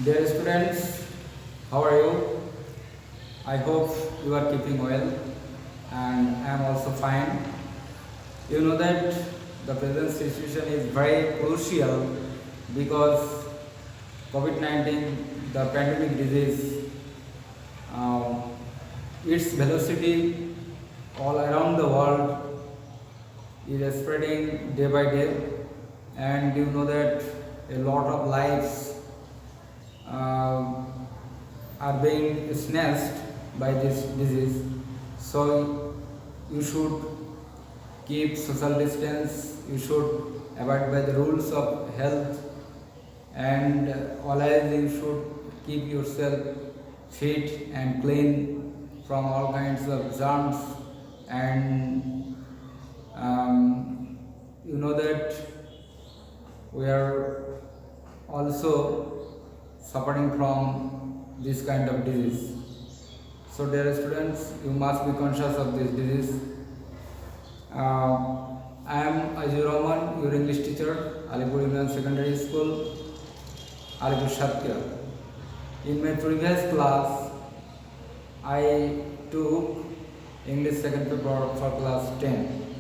Dear students, how are you? I hope you are keeping well and I am also fine. You know that the present situation is very crucial because COVID-19, the pandemic disease, um, its velocity all around the world is spreading day by day, and you know that a lot of lives uh, are being snatched by this disease. So you should keep social distance, you should abide by the rules of health, and always you should keep yourself fit and clean from all kinds of germs. And you know that we are also suffering from this kind of disease. So, dear students, you must be conscious of this disease. I am Ajur Rahman, your English teacher, Alipur Union Secondary School, Alipur Satya. In my previous class, I took English second paper for class 10,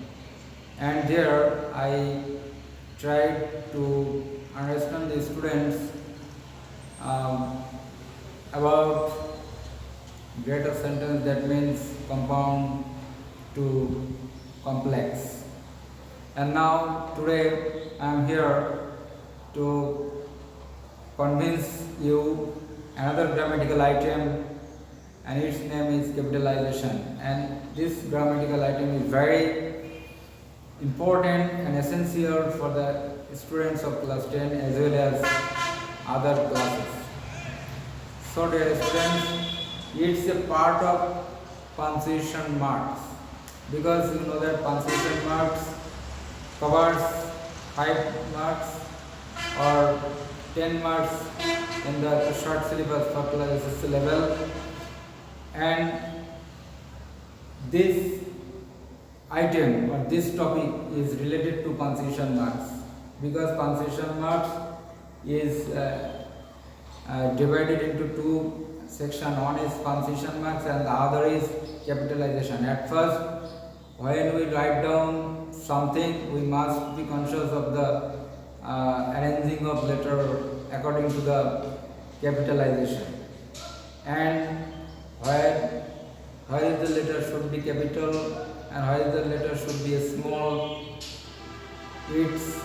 and there I tried to understand the students about greater sentence, that means compound to complex. And now today I am here to convince you another grammatical item, and its name is capitalization. And this grammatical item is very important and essential for the students of class 10 as well as other classes. So, dear students, it's a part of punctuation marks, because you know that punctuation marks covers 5 marks or 10 marks in the short syllabus for class SSC level, and this item or this topic is related to punctuation marks, because punctuation marks is divided into two sections. One is punctuation marks and the other is capitalization. At first, when we write down something, we must be conscious of the arranging of letter according to the capitalization, and where the letter should be capital and where the letter should be small. It's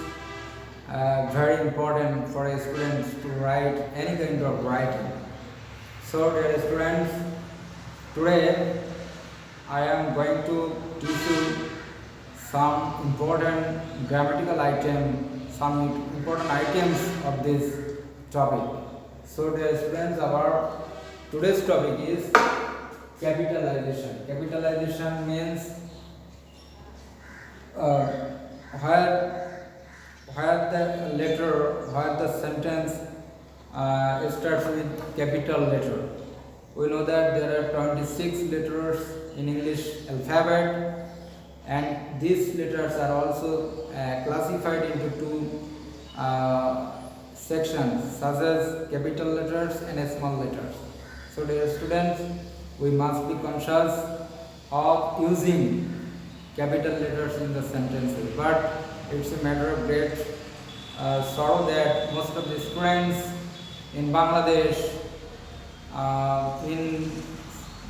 very important for a student to write any kind of writing. So, dear students, today I am going to teach you some important grammatical some important items of this topic. So, dear students, our today's topic is capitalization. Capitalization means where the sentence starts with capital letter. We know that there are 26 letters in English alphabet, and these letters are also classified into two sections, such as capital letters and small letters. So, dear students, we must be conscious of using capital letters in the sentences, but it's a matter of great sorrow that most of the students in Bangladesh, in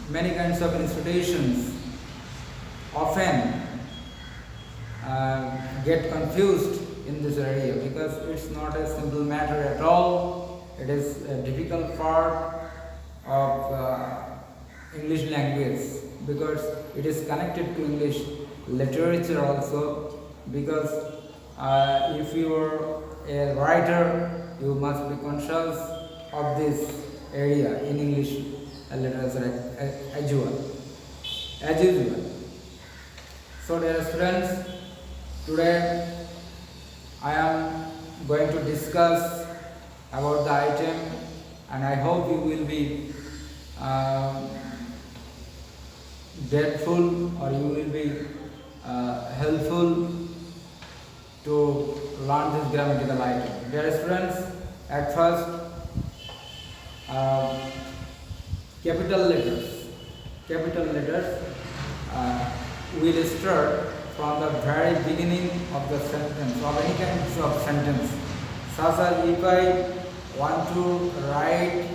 many kinds of institutions, often get confused in this area, because it's not a simple matter at all. It is a difficult part of English language, because it is connected to English literature also, because if you are a writer, you must be conscious of this area in English literature as usual. So, dear students, today I am going to discuss about the item, and I hope you will be grateful, or you will be helpful to learn this grammatical item. Dear students, at first uh, capital letters. Capital letters will start from the very beginning of the sentence, of any kind of sentence. Such as if I want to write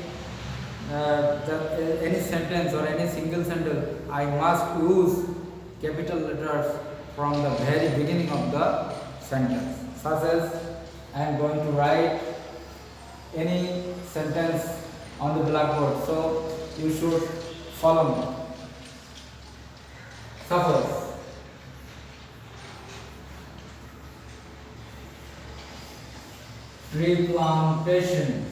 any sentence or any single sentence, I must use capital letters from the very beginning of the sentence. Such as I am going to write any sentence on the blackboard, so you should follow me. Suppose tree plantation.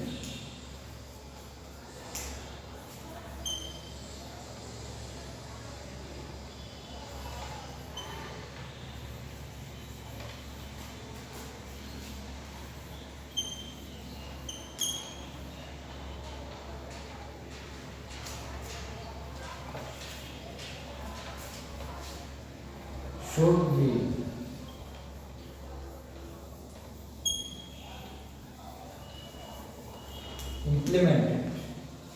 Should be implemented.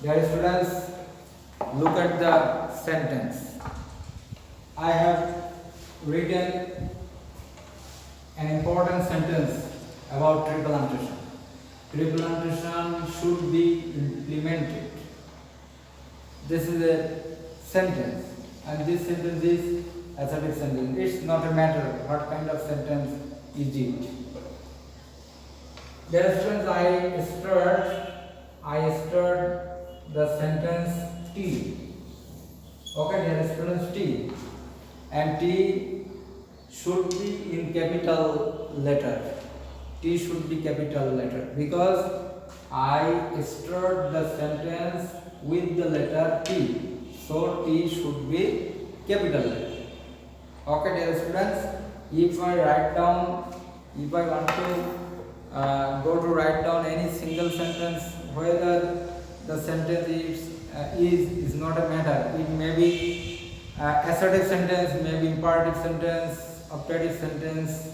Dear students, look at the sentence. I have written an important sentence about tree plantation. Tree plantation should be implemented. This is a sentence, and this sentence is assertive sentence. It's not a matter what kind of sentence is it. Dear students, I start the sentence T. Okay, dear students, T, and T should be in capital letter. T should be capital letter because I start the sentence with the letter T. So T should be capital letter. Okay, dear students, if I want to go to write down any single sentence, whether the sentence is not a matter. It may be assertive sentence, may be imperative sentence, optative sentence,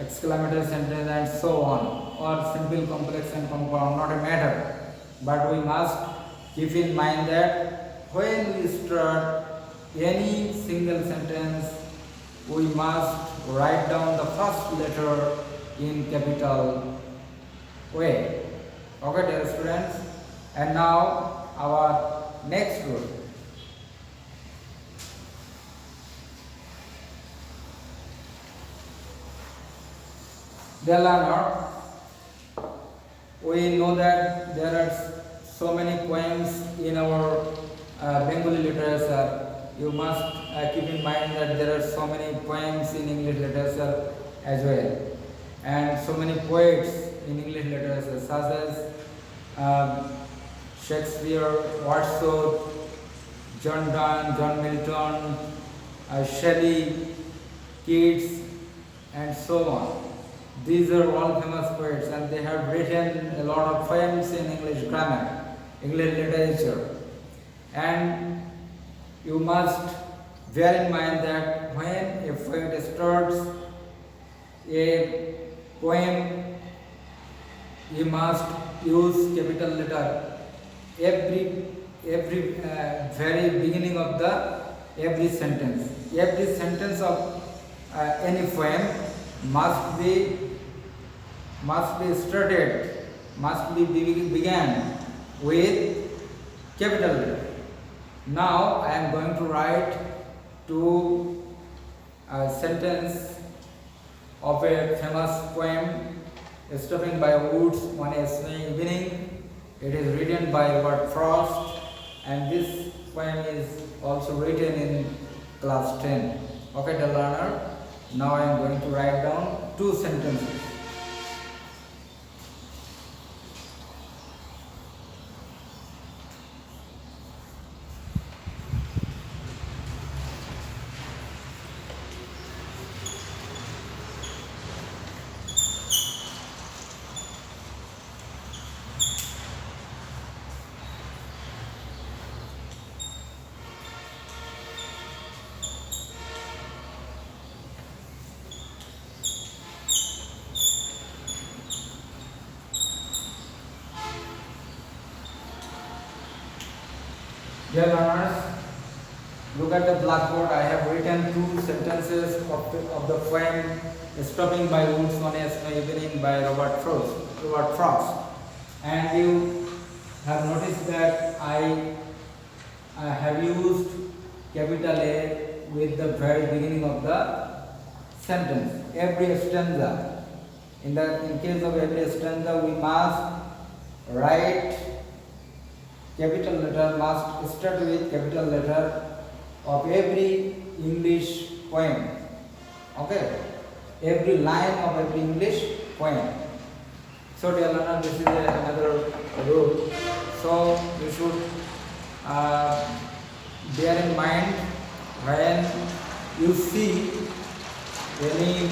exclamatory sentence, and so on, or simple, complex, and compound, not a matter. But we must keep in mind that when we start any single sentence, we must write down the first letter in capital way. Okay, dear students, and now our next rule. Dear learner, we know that there are so many poems in our Bengali literature. You must keep in mind that there are so many poems in English literature as well, and so many poets in English literature, such as Shakespeare, Wordsworth, John Donne, John Milton, Shelley, Keats, and so on. These are all famous poets, and they have written a lot of poems in English grammar, English literature. And you must bear in mind that when a poet starts a poem, you must use capital letter every very beginning of the every sentence. Every sentence of any poem must be started, must be began with capital letter. Now I am going to write two sentence of a famous poem, Stopping by Woods One Snowy Evening. It is written by Robert Frost, and this poem is also written in class 10. Okay, the learner, now I am going to write down two sentences. Dear learners, look at the blackboard. I have written two sentences of the poem Stopping by Woods One Evening by Robert Frost. And you have noticed that I have used capital A with the very beginning of the sentence. Every stanza, in case of every stanza, we must write capital letter, must start with capital letter of every English poem. Okay, every line of every English poem. So dear learner, this is another rule. So you should bear in mind when you see any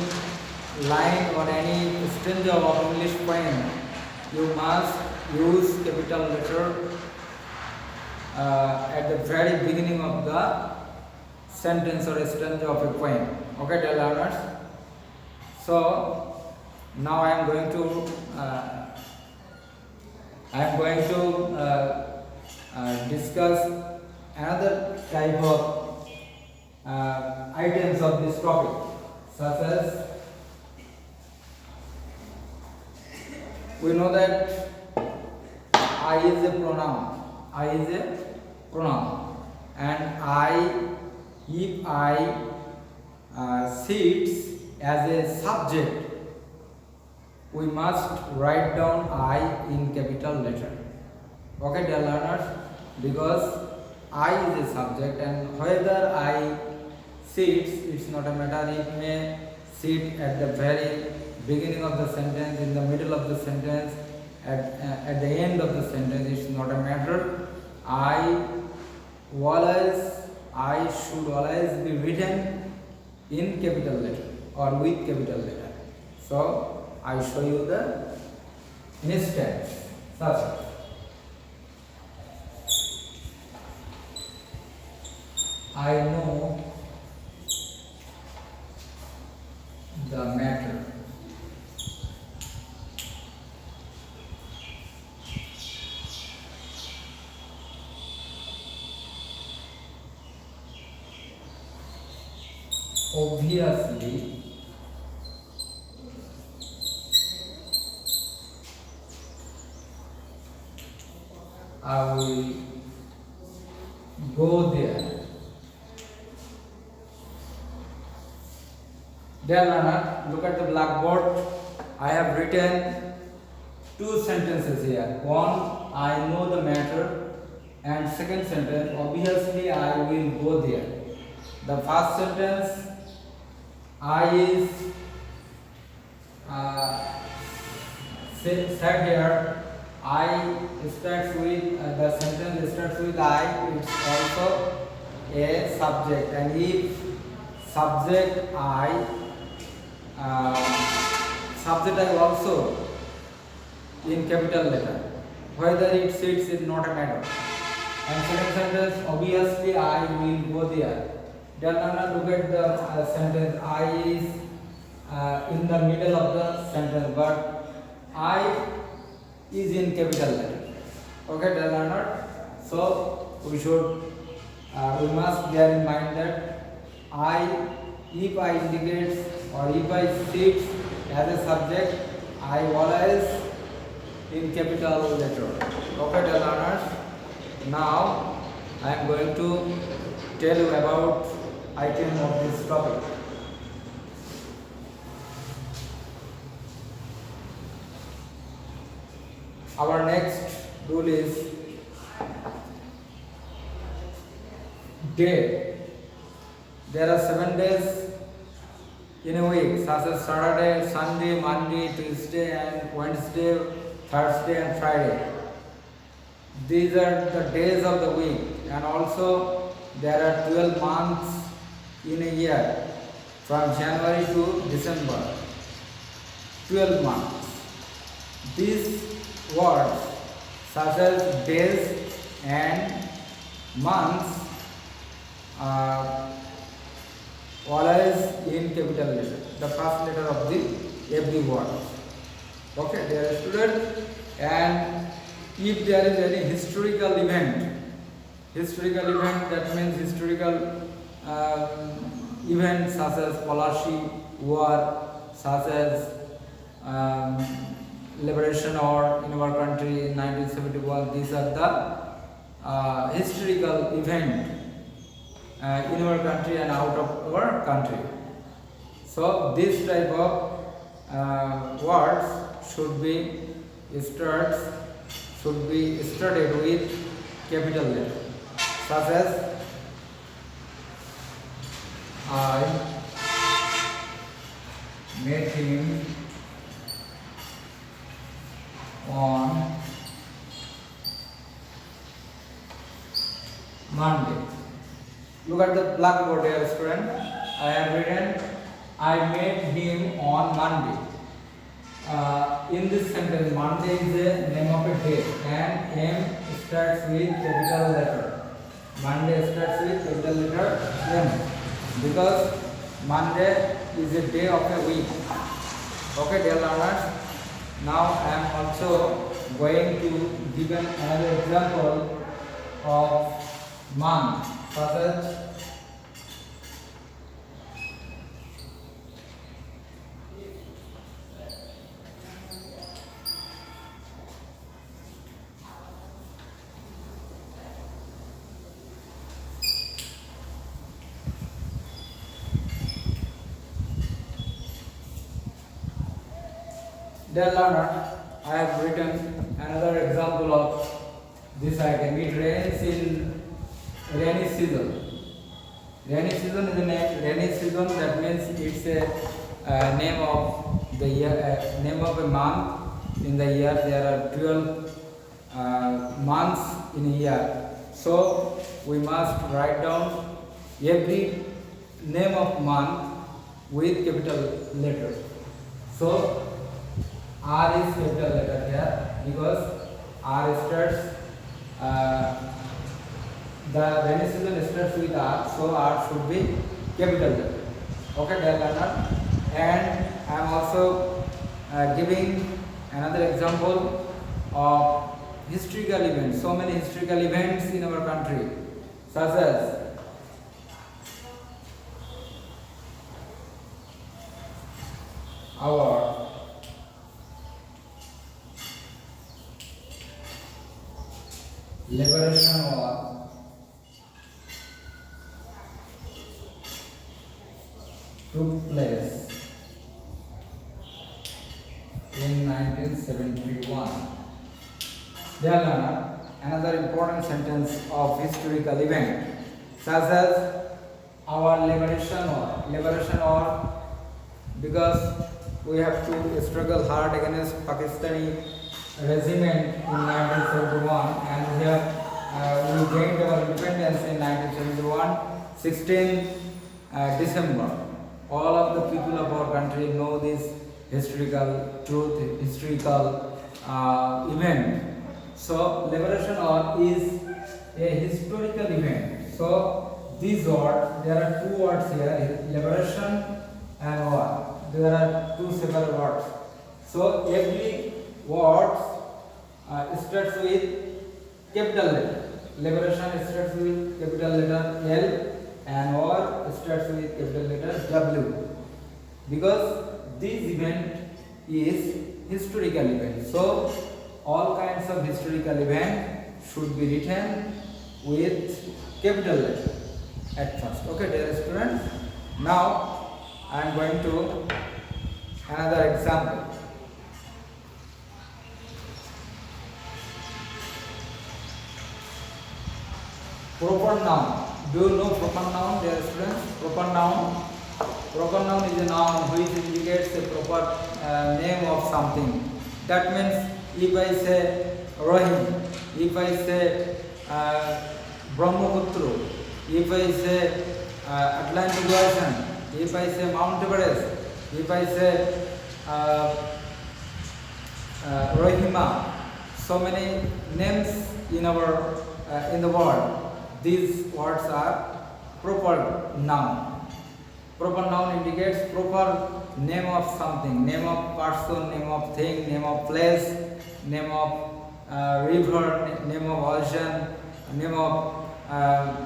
line or any stanza of English poem, you must use capital letter at the very beginning of the sentence or stanza of a poem. Okay, dear learners. So now I am going to discuss another type of items of this topic, such as we know that I is a pronoun. I is a pronoun, and if I sits as a subject, we must write down I in capital letter. Okay, dear learners, because I is a subject, and whether I sits, it's not a matter. It may sit at the very beginning of the sentence, in the middle of the sentence, at the end of the sentence. It's not a matter. I should always be written in capital letter or with capital letter. So I show you the instance. Such I know the matter. Obviously, I will go there. Dear learner, look at the blackboard. I have written two sentences here. One, I know the matter, and second sentence, obviously I will go there. The first sentence, I is said here. I starts with the sentence starts with I. It's also a subject, and if subject I also in capital letter. Whether it sits is not a matter. And second sentence, obviously I will go there. Then look at the sentence. I is in the middle of the sentence, but I is in capital letter. Okay, dear learner. So we must bear in mind that if I indicates or if I sits as a subject, I always in capital letter. Okay, dear learners. Now I am going to tell you about item of this topic. Our next rule is day. There are 7 days in a week, such as Saturday, Sunday, Monday, Tuesday, and Wednesday, Thursday, and Friday. These are the days of the week, and also there are 12 months in a year, from January to December. 12 months. These words, such as days and months, are always in capital letter, the first letter of the every word. Okay, dear students, and if there is any historical event Historical event, that means historical events such as Palashi War, such as liberation or in our country in 1971. These are the historical event in our country and out of our country. So this type of words should be started with capital letter, such as I met him on Monday. Look at the blackboard here, student. I have written I met him on Monday. In this sentence, Monday is the name of a day and M starts with capital letter. Monday starts with capital letter M because Monday is a day of a week. Okay, dear learners. Now I am also going to give another example of month, such as dear learner, I have written another example of this item. It rains in rainy season. Rainy season is a name. Rainy season, that means it's a name of the year, name of a month in the year. There are 12 months in a year. So we must write down every name of month with capital letter. So R is capital letter here because R starts, the rainy season starts with R, so R should be capital letter. Okay, dear learner. And I am also giving another example of historical events. So many historical events in our country, such as our Liberation War took place in 1971. Dear learner, another important sentence of historical event, such as our Liberation War. Liberation War, because we have to struggle hard against Pakistani regime in 1971, and we gained our independence in 1971, 16 December. All of the people of our country know this historical truth, historical event. So Liberation War is a historical event. So these words, there are two words here, liberation and war. There are two separate words. So every word starts with capital letter. Liberation starts with capital letter L and war starts with capital letter W, because this event is historical event. So all kinds of historical event should be written with capital letter at first. Okay, dear students. Now I am going to another example. Proper noun. Do you know proper noun, dear students? Proper noun. Proper noun is a noun which indicates a proper name of something. That means if I say Rohim, if I say Brahmaputra, if I say Atlantic Ocean, if I say Mount Everest, if I say Rohima, so many names in our in the world. These words are proper noun. Proper noun indicates proper name of something, name of person, name of thing, name of place, name of river, name of ocean, name of uh,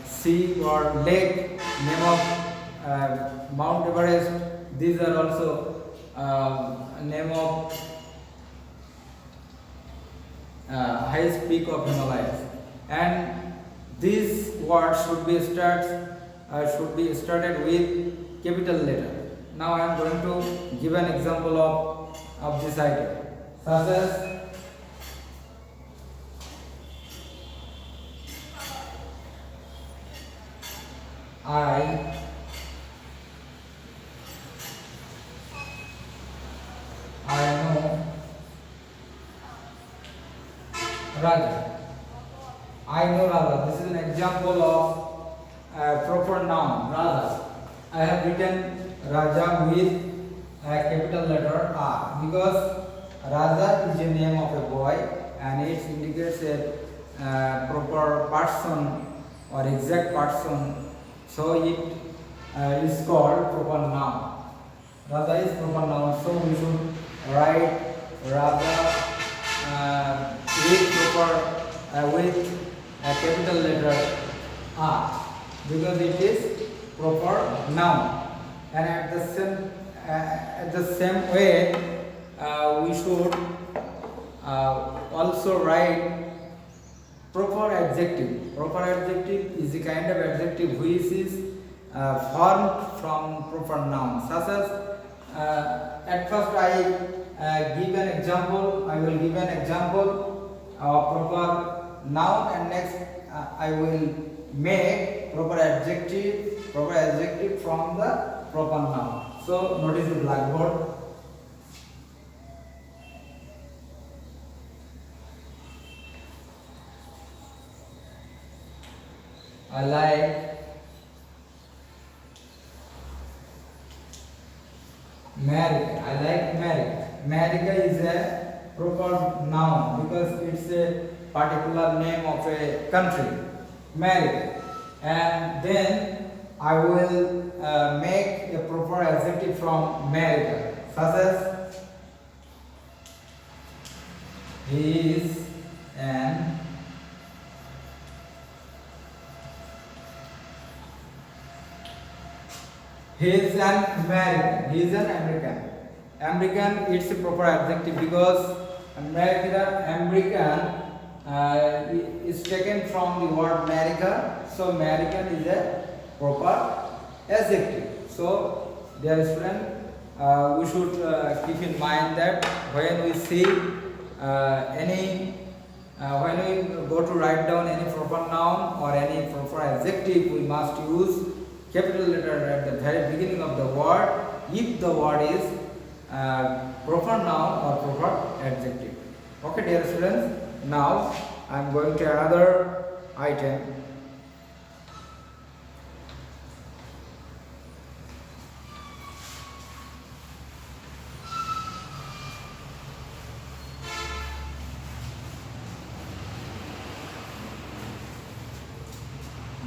sea or lake, name of Mount Everest. These are also name of highest peak of Himalayas. And these words should be started with capital letter. Now I am going to give an example of this item, such as I know Raja. I know Raja. This is an example of proper noun Raja. I have written Raja with a capital letter R because Raja is a name of a boy and it indicates a proper person or exact person. So it is called proper noun. Raja is proper noun. So we should write Raja with a capital letter R because it is proper noun. And at the same way, we should also write proper adjective. Proper adjective is the kind of adjective which is formed from proper noun. Such as at first I give an example. I will give an example of proper noun, and next I will make proper adjective from the proper noun. So notice the blackboard. I like America. I like America. America is a proper noun because it's a particular name of a country, America. And then I will make a proper adjective from America, such as he is an American. He is an American. American, it's a proper adjective because American is taken from the word America. So American is a proper adjective. So dear student, we should keep in mind that when we see when we go to write down any proper noun or any proper adjective, we must use capital letter at the very beginning of the word if the word is proper noun or proper adjective. Okay, dear students, now I am going to another item.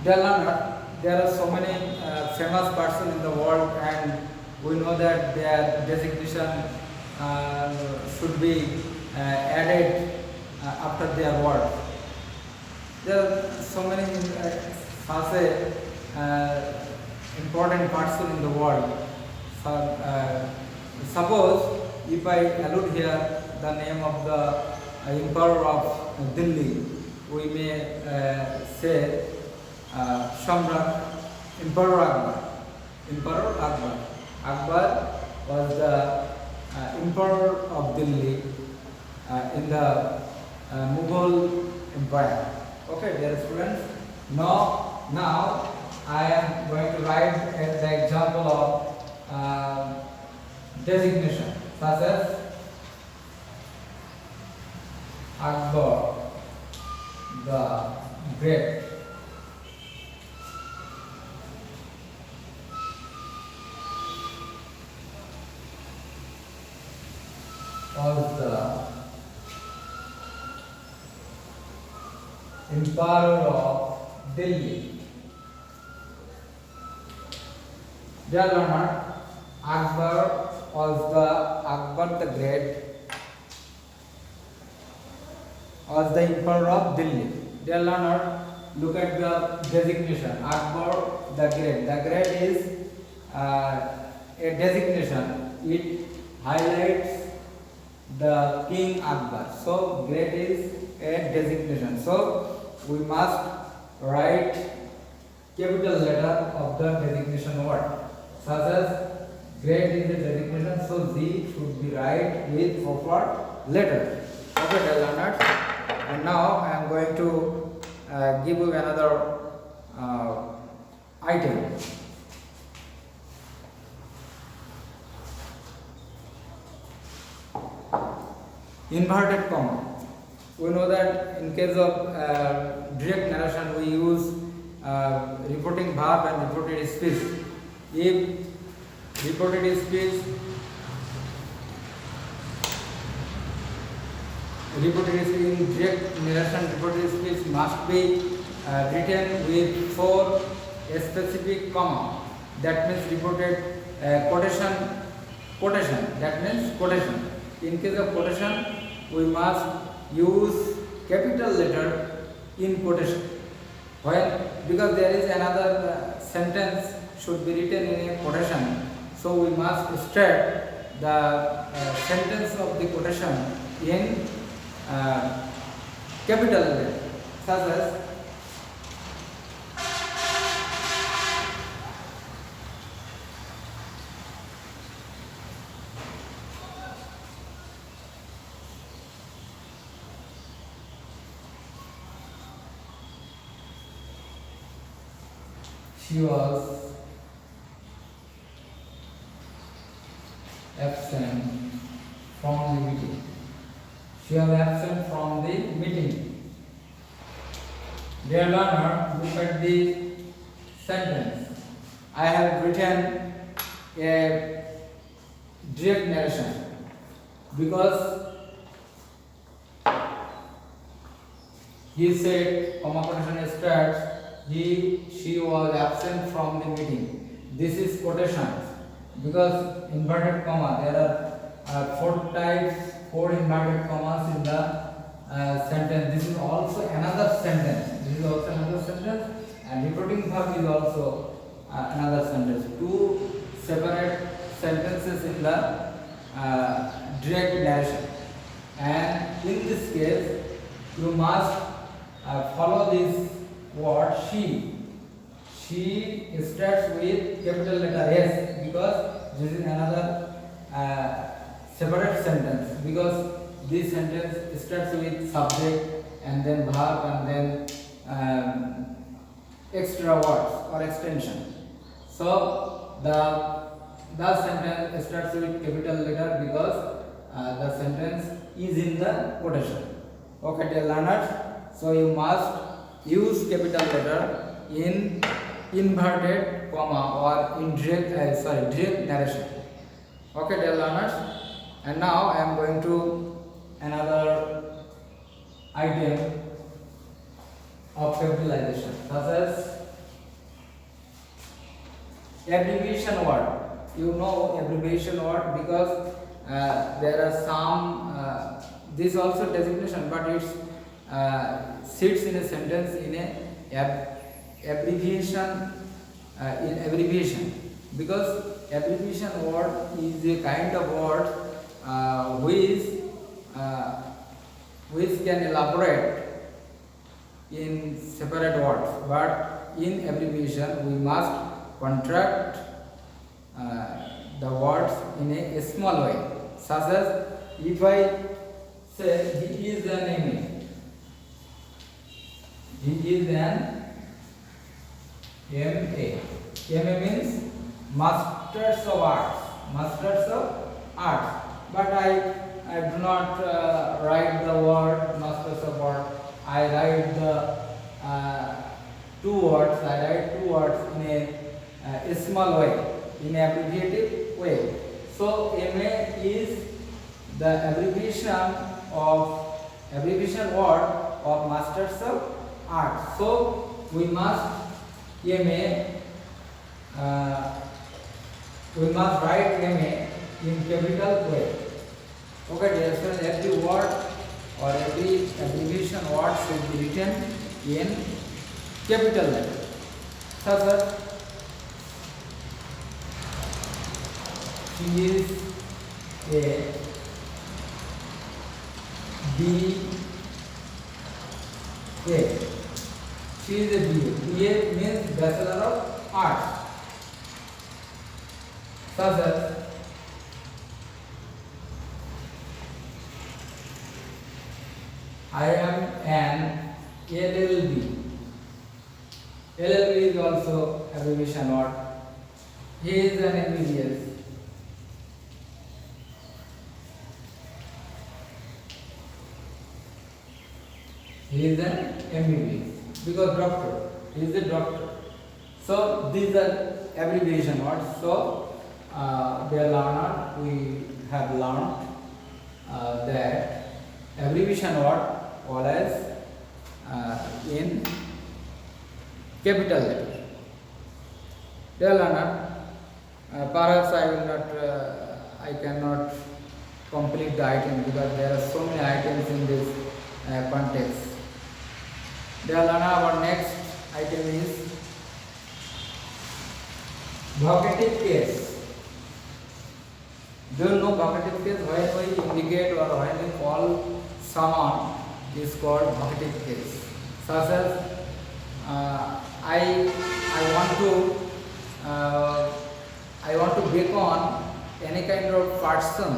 Dear learner, there are so many famous persons in the world, and we know that their designation should be added after their word. There are so many such important person in the world. Suppose if I allude here the name of the Emperor of Delhi, we may say Shamrat, Emperor Akbar. Emperor Akbar. Akbar was the Emperor of Delhi in the Mughal Empire. Okay, dear students. Now I am going to write the example of designation, such as Akbar the Great. Was the Emperor of Delhi. Dear learner, Akbar the Great was the Emperor of Delhi. Dear learner, look at the designation. Akbar the Great. The Great is a designation. It highlights the King Akbar. So Great is a designation. So we must write capital letter of the designation word. Such as Great is a designation, so Z should be right with proper letter. Okay, dear learners. And now I am going to give you another item. Inverted comma. We know that in case of direct narration we use reporting verb and reported speech. If reported speech in direct narration, reported speech must be written with 4 specific comma. That means reported quotation. That means quotation. In case of quotation, we must use capital letter in quotation. Because there is another sentence should be written in a quotation, so we must start the sentence of the quotation in capital letter, such as she was absent from the meeting. She was absent from the meeting. Dear learner, look at the sentence. I have written a direct narration because he said, comma quotation starts, she was absent from the meeting. This is quotation because inverted comma, there are 4 types, 4 inverted commas in the sentence. This is also another sentence. And reporting verb is also another sentence. 2 separate sentences in the direct narration. And in this case, you must follow this word she. She starts with capital letter S because this is another separate sentence, because this sentence starts with subject and then verb and then extra words or extension. So the sentence starts with capital letter because the sentence is in the quotation. Okay, dear learners, so you must use capital letter in inverted comma or in direct narration. Okay, dear learners, and now I am going to another item of capitalization, such as abbreviation word. You know abbreviation word because there are some this also designation, but it sits in a sentence in a abbreviation in abbreviation, because abbreviation word is a kind of word which can elaborate in separate words, but in abbreviation we must contract the words in a small way, such as if I say he is an enemy. He is an MA. MA means Masters of Arts. Masters of Arts. But I do not write the word Masters of Arts. I write the 2 words. I write 2 words in a small way, in an abbreviative way. So MA is the abbreviation word of Masters of Arts. So we must write MA in capital way. Okay, dear students, every word or every abbreviation word should be written in capital letter, such as she is a B A. She is a BA. BA means Bachelor of Arts. Such as I am an LLB. LLB is also abbreviation word. He is an MBBS. He is an MBBS because doctor. He is a doctor. So these are abbreviation words. So dear learner, we have learned that abbreviation word always in capital letter. Dear learner, perhaps I will not, I cannot complete the item because there are so many items in this context. Dear learner, our next item is vocative case. Do you know vocative case? When we indicate or when we call someone is called vocative case. Such as I want to beckon any kind of person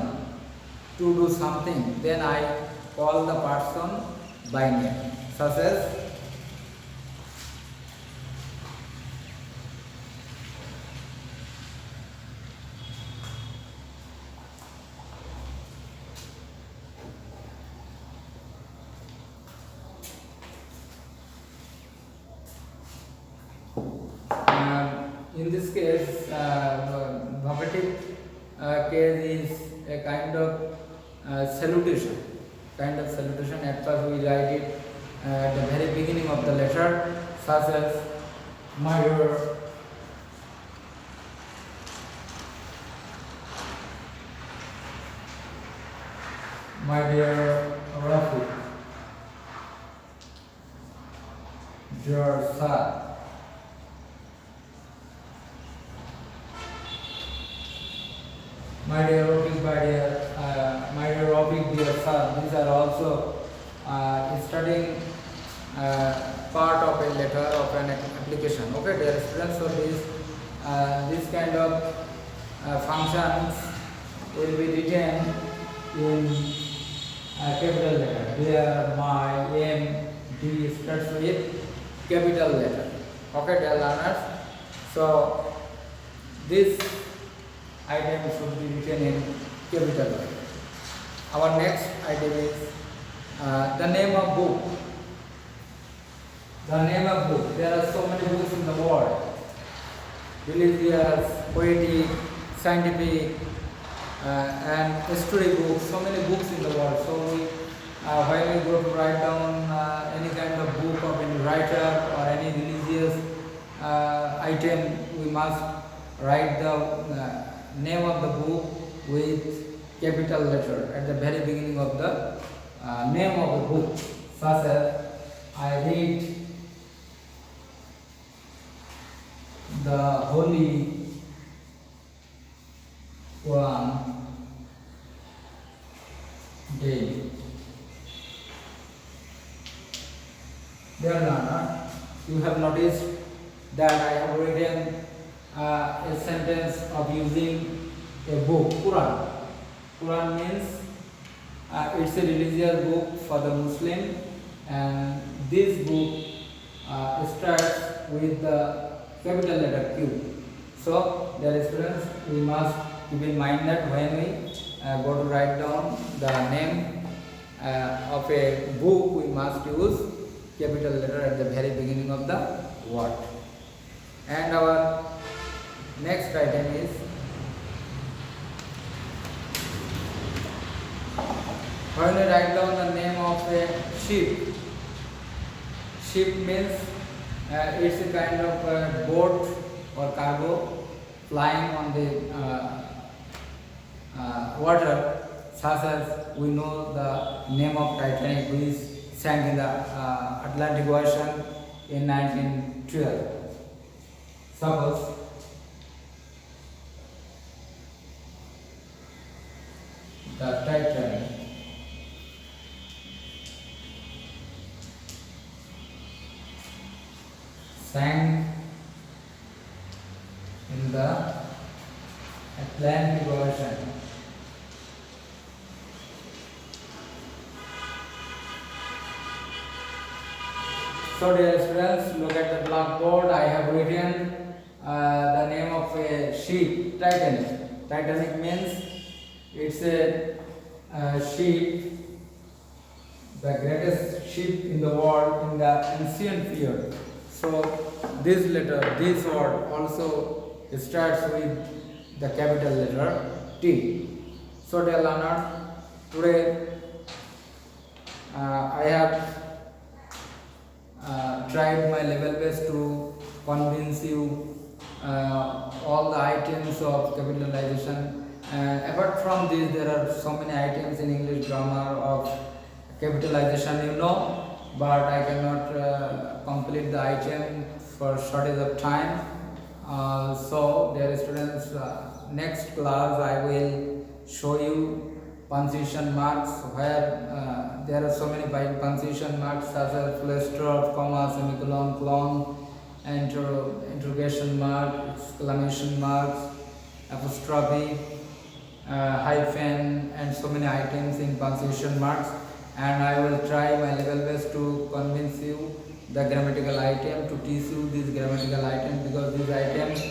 to do something. Then I call the person by name. Such as in this case, vocative case is a kind of salutation. At first we write it at the very beginning of the letter, such as my dear Rafi, dear sir. My dear Rafiq, dear sir, these are also studying part of a letter of an application. Okay, dear students, so this kind of functions will be written in capital letter. Dear, my, M, D starts with capital letter. Okay, dear learners, so this item should be written in capital letter. Our next item is the name of book. The name of book. There are so many books in the world. Religious, poetic, scientific, and story books. So many books in the world. So when we go to write down any kind of book of any writer or any religious item, we must write the name of the book with capital letter at the very beginning of the name of the book. Such as I read the Holy Quran daily. Dear learner, you have noticed that I have written a sentence of using a book, Quran. Quran means it's a religious book for the Muslim, and this book starts with the capital letter Q. So, dear students, we must keep in mind that when we go to write down the name of a book, we must use capital letter at the very beginning of the word. And our next item is when we write down the name of a ship. Ship means it's a kind of boat or cargo flying on the water, such as we know the name of Titanic, which sank in the Atlantic Ocean in 1912. Suppose the Titanic sank in the Atlantic Ocean. So dear students, look at the blackboard. I have written the name of a ship, Titanic. Titanic means it's a ship, the greatest ship in the world in the ancient period. So this letter, this word also starts with the capital letter T. So dear learner, today I have tried my level best to convince you all the items of capitalization. Apart from this, there are so many items in English grammar of capitalization, you know, but I cannot complete the item for shortage of time. So, dear students, next class I will show you punctuation marks where there are so many punctuation marks such as full stop, comma, semicolon, colon, interrogation mark, exclamation marks, apostrophe, hyphen, and so many items in punctuation marks. And I will try my level best to convince you the grammatical item, to teach you this grammatical item, because these items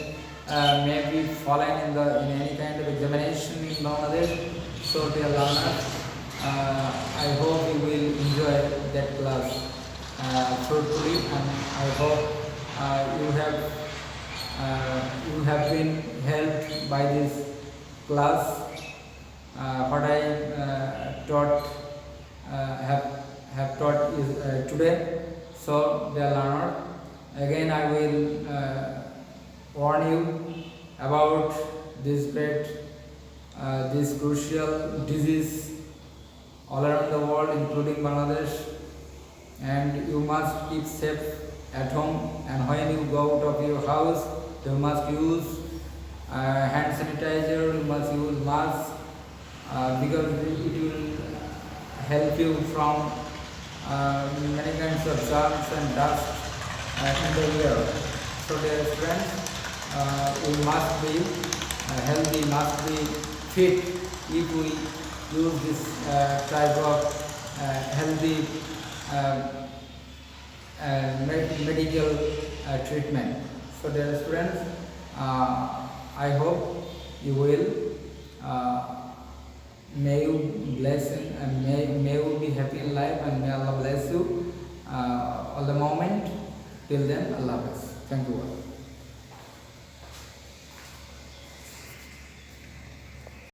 may be fallen in any kind of examination in Bangladesh. So dear learners, I hope you will enjoy that class thoroughly, and I hope you have been helped by this class. What I taught have taught is today. So dear learner, again I will warn you about this this crucial disease all around the world, including Bangladesh, and you must keep safe at home, and when you go out of your house you must use hand sanitizer, you must use mask, because it will help you from many kinds of germs and dust in the air. So dear friends, we must be healthy, must be fit if we use this type of healthy medical treatment. So dear friends, I hope you will may you bless and may you be happy in life, and may Allah bless you all the moment. Till then, Allah bless. Thank you all.